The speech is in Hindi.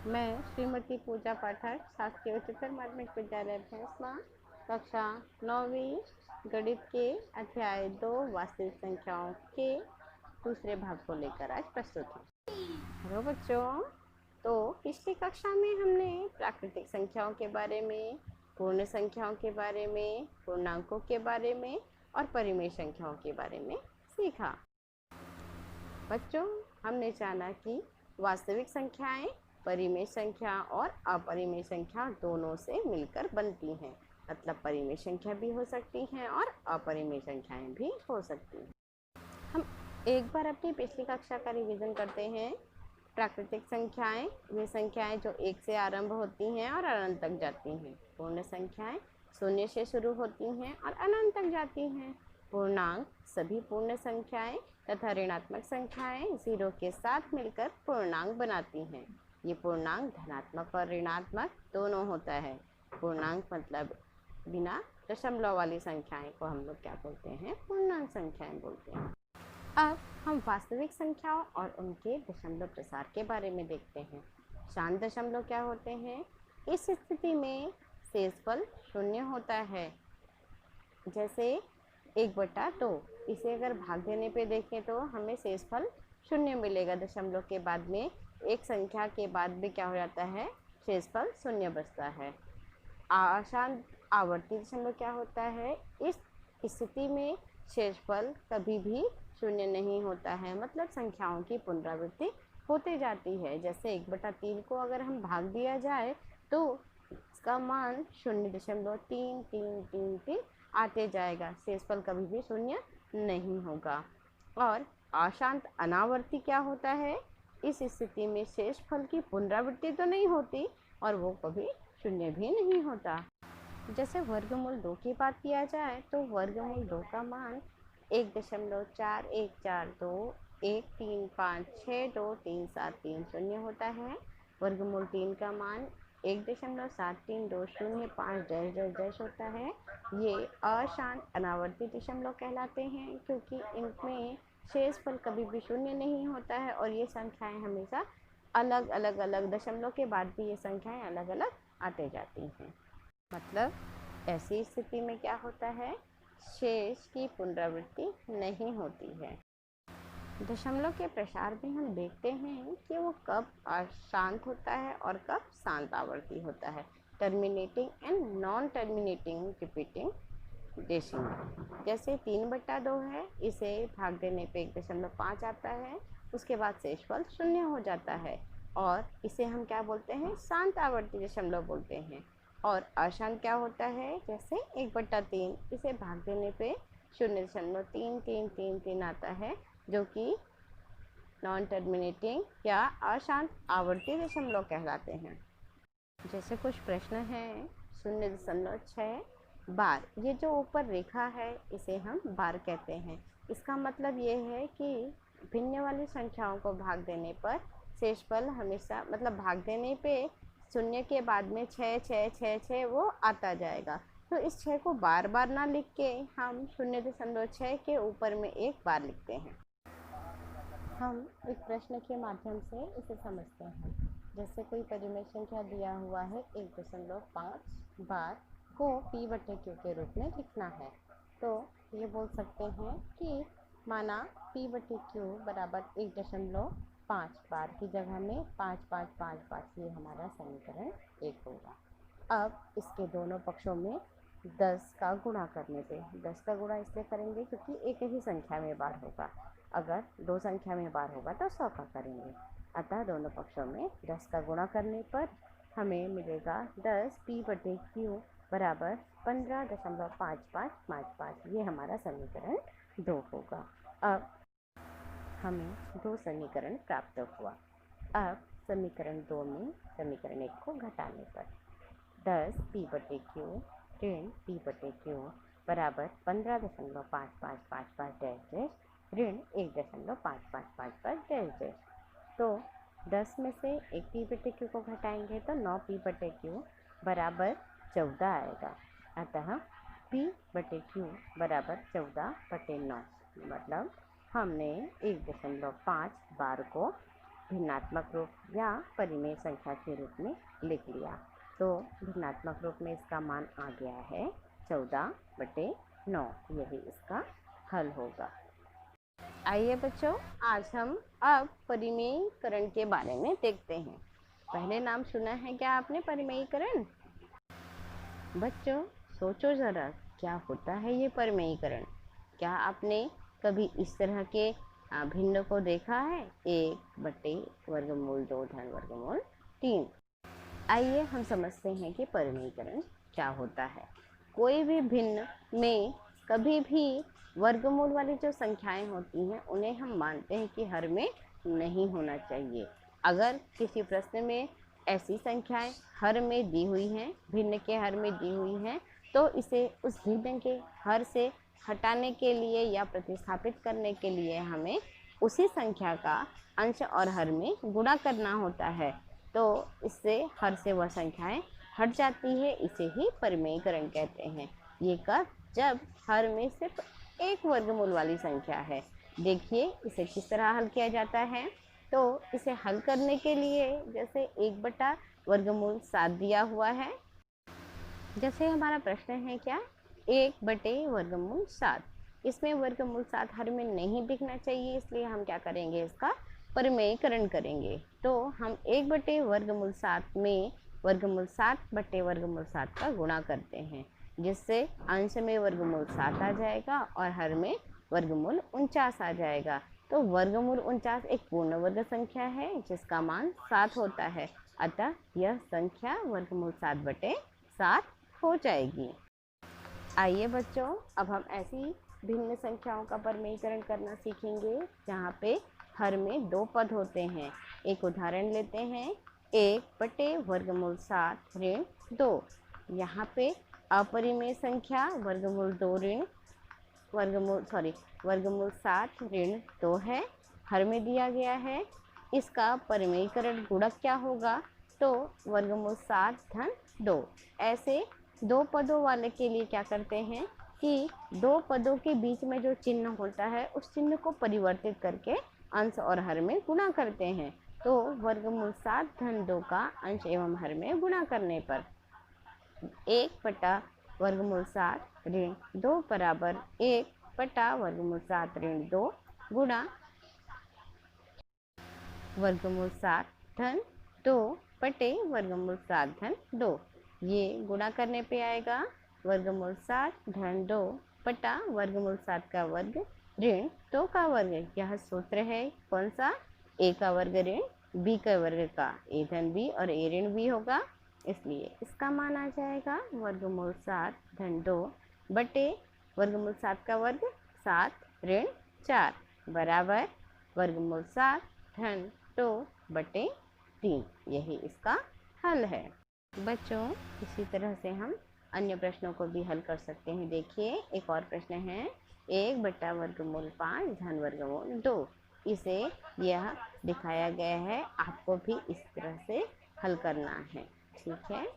मैं श्रीमती पूजा पाठक शासकीय उच्चतर माध्यमिक विद्यालय भैंसवा कक्षा 9वीं गणित के अध्याय 2 वास्तविक संख्याओं के दूसरे भाग को लेकर आज प्रस्तुत हूँ। हेलो बच्चों, तो पिछली कक्षा में हमने प्राकृतिक संख्याओं के बारे में, पूर्ण संख्याओं के बारे में, पूर्णांकों के बारे में और परिमेय संख्याओं के बारे में सीखा। बच्चों, हमने जाना कि वास्तविक संख्याएं परिमेय संख्या और अपरिमेय संख्या दोनों से मिलकर बनती हैं। मतलब परिमेय संख्या भी हो सकती हैं और अपरिमेय संख्याएं भी हो सकती हैं। हम एक बार अपनी पिछली कक्षा का रिवीजन करते हैं। प्राकृतिक संख्याएं वे संख्याएं जो 1 से आरंभ होती हैं और अनंत तक जाती हैं। पूर्ण संख्याएं 0 से शुरू होती हैं और अनंत तक जाती हैं। पूर्णांक सभी पूर्ण संख्याएं तथा ऋणात्मक संख्याएं 0 के साथ मिलकर पूर्णांक बनाती हैं। ये पूर्णांक धनात्मक और ऋणात्मक दोनों होता है। पूर्णांक मतलब बिना दशमलव वाली संख्याएं को हम लोग क्या बोलते हैं? पूर्णांक संख्याएं बोलते हैं। अब हम वास्तविक संख्याओं और उनके दशमलव प्रसार के बारे में देखते हैं। शांत दशमलव क्या होते हैं? इस स्थिति में शेषफल 0 होता है। जैसे 1/2, इसे अगर भाग देने पे देखें तो हमें शेषफल 0 मिलेगा। दशमलव के बाद में एक संख्या के बाद भी क्या हो जाता है? शेषफल 0 बचता है। अशांत आवर्ती दशमलव क्या होता है? इस स्थिति में शेषफल कभी भी 0 नहीं होता है। मतलब संख्याओं की पुनरावृत्ति होती जाती है। जैसे 1/3 को अगर हम भाग दिया जाए तो इसका मान 0.3333 आते जाएगा। शेषफल कभी भी 0 नहीं होगा। और अशांत अनावर्ती क्या होता है? इस स्थिति में शेषफल की पुनरावृत्ति तो नहीं होती और वो कभी 0 भी नहीं होता। जैसे वर्गमूल 2 की बात किया जाए तो वर्गमूल 2 का मान 1.414213562373 होता है। वर्गमूल 3 का मान 1.732050 होता है। ये अशांत अनावर्ती दशमलव कहलाते हैं क्योंकि इनमें शेषफल कभी भी 0 नहीं होता है और ये संख्याएं हमेशा अलग दशमलव के बाद भी ये संख्याएं अलग अलग आते जाती हैं। मतलब ऐसी स्थिति में क्या होता है? शेष की पुनरावृत्ति नहीं होती है। दशमलव के प्रसार में हम देखते हैं कि वो कब अशांत होता है और कब शांत आवर्ती होता है। Terminating and non terminating repeating decimal. जैसे 3/2 है, इसे भाग देने पे 1.5 आता है, उसके बाद शेषफल 0 हो जाता है और इसे हम क्या बोलते हैं? शांत आवर्ती दशमलव बोलते हैं। और अशांत क्या होता है? जैसे 1/3, इसे भाग देने पे 0.3333 आता है, जो कि नॉन टर्मिनेटिंग या अशांत आवर्ती दशमलव कहलाते हैं। जैसे कुछ प्रश्न हैं। 0.6 बार, ये जो ऊपर रेखा है इसे हम बार कहते हैं। इसका मतलब ये है कि भिन्न वाली संख्याओं को भाग देने पर शेषफल हमेशा, मतलब भाग देने पे 0 के बाद में 6 वो आता जाएगा। तो इस 6 को बार बार ना लिख के हम 0.6 के ऊपर में एक बार लिखते हैं। हम एक प्रश्न के माध्यम से इसे समझते हैं। जैसे कोई परिमेय संख्या दिया हुआ है 1.5 बार को p/q के रूप में लिखना है, तो ये बोल सकते हैं कि माना p/q बराबर 1.5 बार की जगह में 5 ये हमारा समीकरण 1 होगा। अब इसके दोनों पक्षों में 10 का गुणा करने पे, 10 का गुणा इसलिए करेंगे क्योंकि एक ही संख्या में बार होगा। अगर 2 संख्या में बार होगा तो 100 का करेंगे। अतः दोनों पक्षों में 10 का गुणा करने पर हमें मिलेगा 10 p/q बराबर 15.5555। ये हमारा समीकरण 2 होगा। अब हमें 2 समीकरण प्राप्त हुआ। अब समीकरण 2 में समीकरण 1 को घटाने पर 10 p/q ऋण p/q बराबर 15.5555 ऋण 1.5555। तो 10 में से एक p/q को घटाएंगे तो 9 p/q बराबर 14 आएगा। अतः p/q बराबर 14/9। मतलब हमने 1.5 बार को भिन्नात्मक रूप या परिमेय संख्या के रूप में लिख लिया। तो भिन्नात्मक रूप में इसका मान आ गया है 14/9। यही इसका हल होगा। आइए बच्चों, आज हम अब परिमेयीकरण के बारे में देखते हैं। पहले नाम सुना है क्या आपने, परिमेयीकरण? बच्चों सोचो ज़रा, क्या होता है ये परिमेयीकरण? क्या आपने कभी इस तरह के भिन्न को देखा है? 1/√2 धन वर्गमूल 3। आइए हम समझते हैं कि परिमेयीकरण क्या होता है। कोई भी भिन्न में कभी भी वर्गमूल वाली जो संख्याएं होती हैं उन्हें हम मानते हैं कि हर में नहीं होना चाहिए। अगर किसी प्रश्न में ऐसी संख्याएं हर में दी हुई हैं, भिन्न के हर में दी हुई हैं, तो इसे उस भिन्न के हर से हटाने के लिए या प्रतिस्थापित करने के लिए हमें उसी संख्या का अंश और हर में गुणा करना होता है। तो इससे हर से वह संख्याएं हट जाती है, इसे ही परिमेयीकरण कहते हैं। ये कब? जब हर में सिर्फ एक वर्गमूल वाली संख्या है। देखिए इसे किस तरह हल किया जाता है। तो इसे हल करने के लिए जैसे 1/√7 दिया हुआ है। जैसे हमारा प्रश्न है क्या, 1/√7। इसमें वर्गमूल 7 हर में नहीं दिखना चाहिए, इसलिए हम क्या करेंगे, इसका परिमेयीकरण करेंगे। तो हम 1/√7 में वर्गमूल 7/√7 का गुणा करते हैं, जिससे अंश में वर्गमूल 7 आ जाएगा और हर में वर्गमूल 49 आ जाएगा। तो वर्गमूल 49 एक पूर्ण वर्ग संख्या है जिसका मान 7 होता है। अतः यह संख्या वर्गमूल 7/7 हो जाएगी। आइए बच्चों, अब हम ऐसी भिन्न संख्याओं का परिमेयीकरण करना सीखेंगे जहाँ पे हर में 2 पद होते हैं। एक उदाहरण लेते हैं, 1/√7-2। यहाँ पे अपरिमेय संख्या वर्गमूल 7-2 है, हर में दिया गया है। इसका परिमेयीकरण गुणक क्या होगा? तो वर्गमूल 7-2। ऐसे 2 पदों वाले के लिए क्या करते हैं कि 2 पदों के बीच में जो चिन्ह होता है उस चिन्ह को परिवर्तित करके अंश और हर में गुणा करते हैं। तो वर्गमूल 7-2 का अंश एवं हर में गुणा करने पर 1/√7-2 बराबर 1/√7-2 गुणा वर्गमूल 7-2/√7-2। ये गुणा करने पे आएगा वर्गमूल 7-2 बटा वर्गमूल 7 का वर्ग ऋण 2 का वर्ग। यह सूत्र है कौन सा? a का वर्ग ऋण b का वर्ग का a-b और a-b होगा, इसलिए इसका मान आ जाएगा वर्गमूल 7-2 बटे वर्गमूल 7 का वर्ग 7-4 बराबर वर्गमूल 7-2/3। यही इसका हल है। बच्चों इसी तरह से हम अन्य प्रश्नों को भी हल कर सकते हैं। देखिए एक और प्रश्न है, 1/√5 धन वर्गमूल 2। इसे यह दिखाया गया है, आपको भी इस तरह से हल करना है। ठीक है।